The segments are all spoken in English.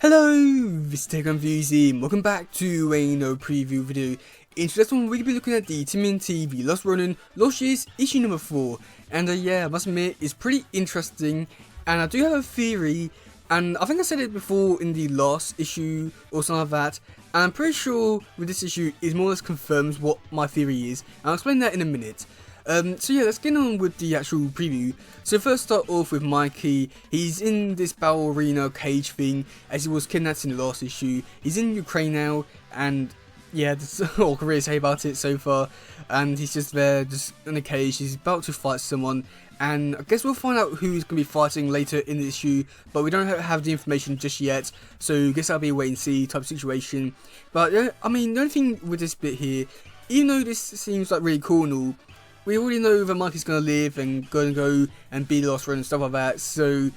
Hello, this is teddygaming. Welcome back to a preview video. In today's one, we're going to be looking at the tmnt The Lost Ronin, Lost Years, issue number 4. And yeah, I must admit, it's pretty interesting. And I do have a theory, and I think I said it before in the last issue or something like that. And I'm pretty sure with this issue, it more or less confirms what my theory is. And I'll explain that in a minute. So yeah, let's get on with the actual preview. So first start off with Mikey. He's in this battle arena cage thing as he was kidnapped in the last issue. He's in Ukraine now, and yeah, that's all I can really say about it so far. And he's just there, just in a cage. He's about to fight someone, and I guess we'll find out who he's going to be fighting later in the issue, but we don't have the information just yet, so I guess that'll be a wait and see type of situation. But yeah, I mean, the only thing with this bit here, even though this seems like really cool and all, we already know that Mikey's going to live and going to go and be the Lost Ronin and stuff like that, so,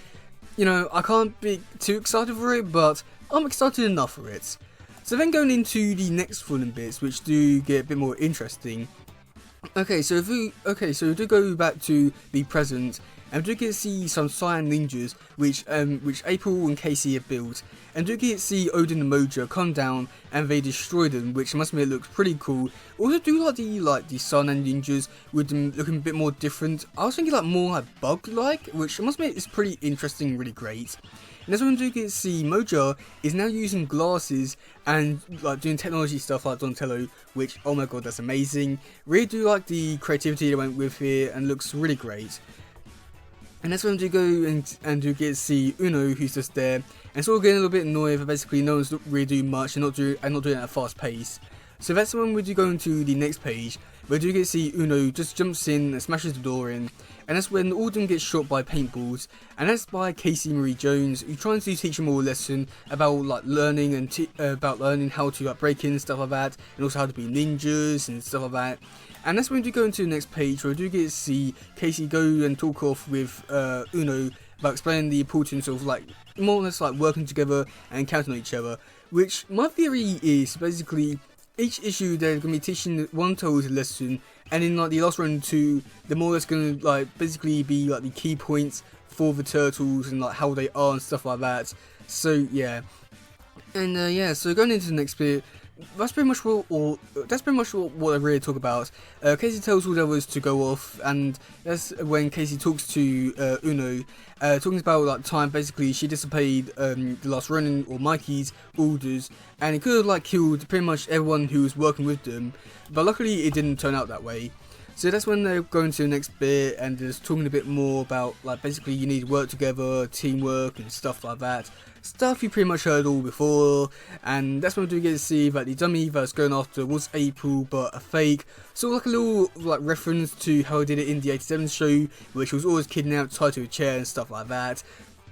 you know, I can't be too excited for it, but I'm excited enough for it. So then going into the next fallen bits, which do get a bit more interesting. Okay, so we do go back to the present, and we do get to see some cyan ninjas, which April and Casey have built, and do get to see Odin and Mojo come down and they destroy them, which must admit looks pretty cool. Also do like the cyan ninjas with them looking a bit more different. I was thinking like more like bug-like, which I must admit is pretty interesting and really great. And that's when we do get to see Mojo is now using glasses and like doing technology stuff like Donatello, which, oh my god, that's amazing. Really do like the creativity they went with here and looks really great. And that's when we do go and do get to see Uno, who's just there, and sort of getting a little bit annoyed that basically no one's really doing much and not doing it at a fast pace. So that's when we do go into the next page, where we do get to see Uno just jumps in and smashes the door in, and that's when all of them get shot by paintballs, and that's by Casey Marie Jones, who tries to teach them all a lesson about like learning and about learning how to like break in and stuff like that, and also how to be ninjas and stuff like that. And that's when we do go into the next page, where we do get to see Casey go and talk off with Uno about explaining the importance of like more or less like working together and counting on each other. Which my theory is basically each issue they're going to be teaching one turtle a lesson, and in like the Lost Ronin 2, they're more or less going to like basically be like the key points for the turtles and like how they are and stuff like that. So yeah, and yeah, so going into the next bit. That's pretty much what I really talk about. Casey tells all the others to go off, and that's when Casey talks to Uno, talking about like time. Basically, she disobeyed the Lost Ronin or Mikey's orders, and it could have like killed pretty much everyone who was working with them. But luckily, it didn't turn out that way. So that's when they're going to the next bit and just talking a bit more about like basically you need to work together, teamwork and stuff like that. Stuff you pretty much heard all before, and that's when we do get to see that the dummy that's going after was April but a fake. So like a little like reference to how I did it in the 87 show, which was always kidnapped, tied to a chair and stuff like that.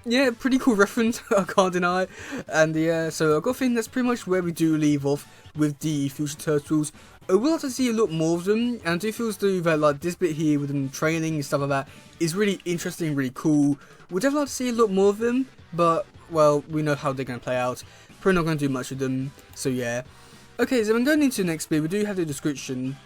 Yeah, pretty cool reference, I can't deny. And yeah, so I've got to think that's pretty much where we do leave off with the Future Turtles. I will have to see a lot more of them, and I do feel as though that like this bit here with them training and stuff like that is really interesting, really cool. We'll definitely have to see a lot more of them, but well, we know how they're going to play out. Probably not going to do much with them, so yeah. Okay, so I'm going into the next bit. We do have the description,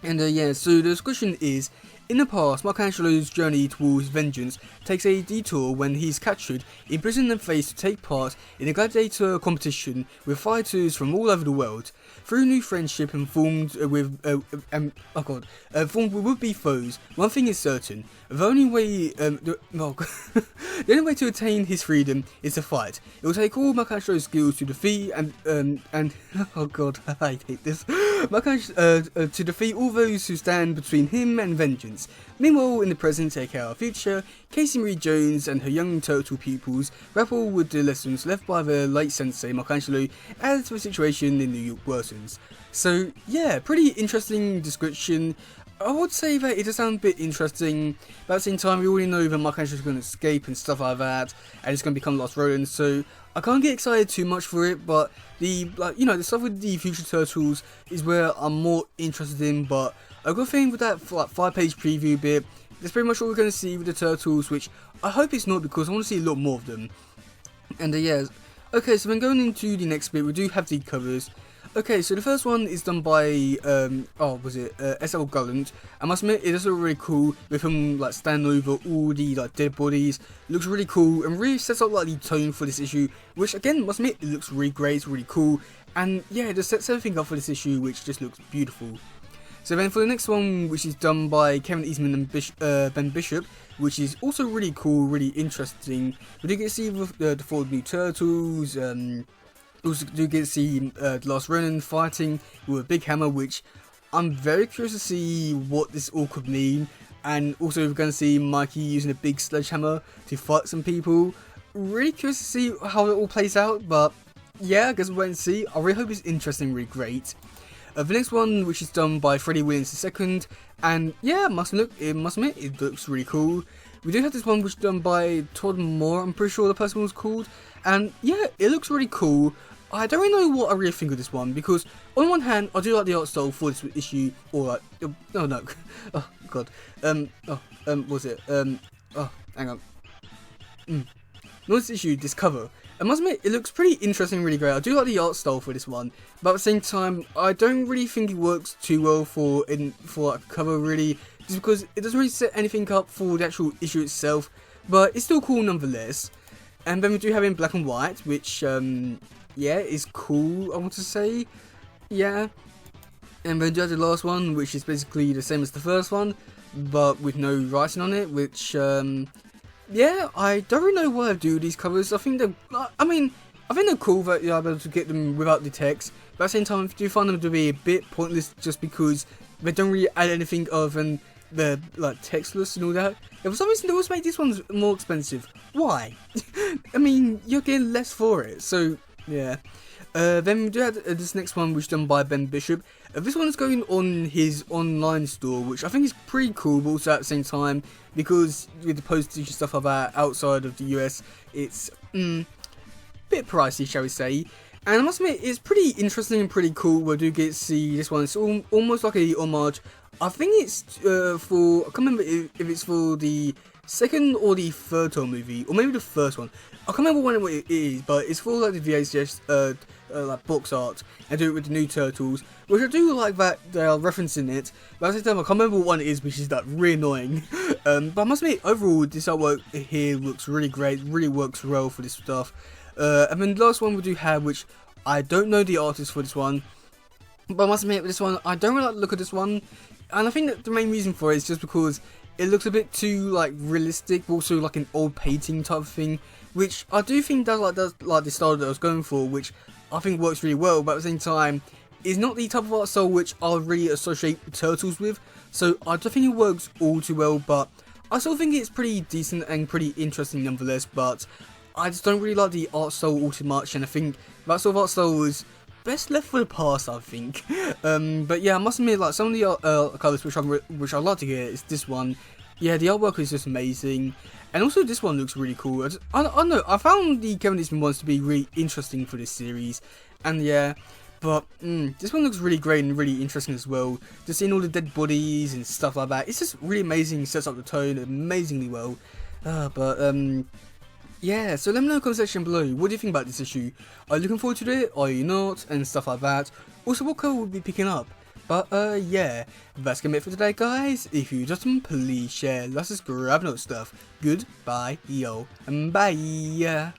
and yeah, so the description is: in the past, Michelangelo's journey towards vengeance takes a detour when he's captured, imprisoned and faced to take part in a gladiator competition with fighters from all over the world. Through new friendship and formed with would-be foes, one thing is certain: the only way, the only way to attain his freedom is to fight. It will take all Michelangelo's skills to defeat and oh god, I hate this. To defeat all those who stand between him and vengeance. Meanwhile, in the present, aka future, Casey Marie Jones and her young turtle pupils grapple with the lessons left by their late sensei Michelangelo as the situation in New York worsens. So yeah, pretty interesting description. I would say that it does sound a bit interesting, but at the same time we already know that Michelangelo's going to escape and stuff like that, and it's going to become Lost Ronin, so I can't get excited too much for it, but the the stuff with the Future Turtles is where I'm more interested in. But I've got a thing with that 5-page preview bit, that's pretty much what we're going to see with the Turtles, which I hope it's not, because I want to see a lot more of them. And yeah, okay, so then going into the next bit, we do have the covers. Okay, so the first one is done by, S.L. Gallant. I must admit, it is really cool with him like standing over all the like dead bodies. Looks really cool and really sets up like the tone for this issue, which again, must admit, it looks really great, it's really cool. And yeah, it just sets everything up for this issue, which just looks beautiful. So then for the next one, which is done by Kevin Eastman and Ben Bishop, which is also really cool, really interesting. We do get to see the 4 new turtles, also do get to see the last Ronin fighting with a big hammer, which I'm very curious to see what this all could mean. And also we're going to see Mikey using a big sledgehammer to fight some people. Really curious to see how it all plays out, but yeah, I guess we'll wait and see. I really hope it's interesting, really great. The next one, which is done by Freddie Williams II, and yeah, must admit, it looks really cool. We do have this one which is done by Todd Moore, I'm pretty sure the person was called, and yeah, it looks really cool. I don't really know what I really think of this one, because on one hand, I do like the art style for this issue, or like, oh no, oh god, what was it, oh, hang on, not this issue, this cover. I must admit, it looks pretty interesting, really great. I do like the art style for this one, but at the same time, I don't really think it works too well for like a cover, really, just because it doesn't really set anything up for the actual issue itself, but it's still cool nonetheless. And then we do have it in black and white, which, yeah, is cool, I want to say, yeah. And then we do have the last one, which is basically the same as the first one, but with no writing on it, which, yeah, I don't really know why I do these covers. I think they're cool that you're able to get them without the text, but at the same time, I do find them to be a bit pointless just because they don't really add anything other than the like textless and all that. And for some reason, they always make these ones more expensive. Why? I mean, you're getting less for it, so yeah. Then we do have this next one, which is done by Ben Bishop. This one is going on his online store, which I think is pretty cool, but also at the same time, because with the postage and stuff like that outside of the US, it's a bit pricey, shall we say. And I must admit, it's pretty interesting and pretty cool. We do get to see this one. It's almost like a homage. I think it's for, I can't remember if it's for the second or the third Toy movie, or maybe the first one. I can't remember when it is, but it's for like the VHS like box art, and do it with the new turtles, which I do like that they are referencing it. But at the same time, I can't remember what one it is, which is like really annoying. But I must admit, overall, this artwork here looks really great, really works well for this stuff. And then the last one we do have, which I don't know the artist for this one, but I must admit, this one, I don't really like the look of this one, and I think that the main reason for it is just because it looks a bit too like realistic, but also like an old painting type of thing, which I do think does like the style that I was going for, which I think works really well, but at the same time, is not the type of art style which I really associate Turtles with, so I don't think it works all too well, but I still think it's pretty decent and pretty interesting nonetheless, but I just don't really like the art style all too much, and I think that sort of art style was best left for the past, I think. But yeah, I must admit, like, some of the colours which I like to get is this one. Yeah, the artwork is just amazing, and also this one looks really cool. I don't know, I found the Kevin Eastman ones to be really interesting for this series, and yeah, but this one looks really great and really interesting as well. Just seeing all the dead bodies and stuff like that, it's just really amazing, sets up the tone amazingly well. Yeah, so let me know in the comment section below, what do you think about this issue? Are you looking forward to it, are you not, and stuff like that. Also, what colour will be picking up? But yeah, that's gonna be it for today, guys. If you just please share, let's just grab no stuff. Goodbye, yo, and bye.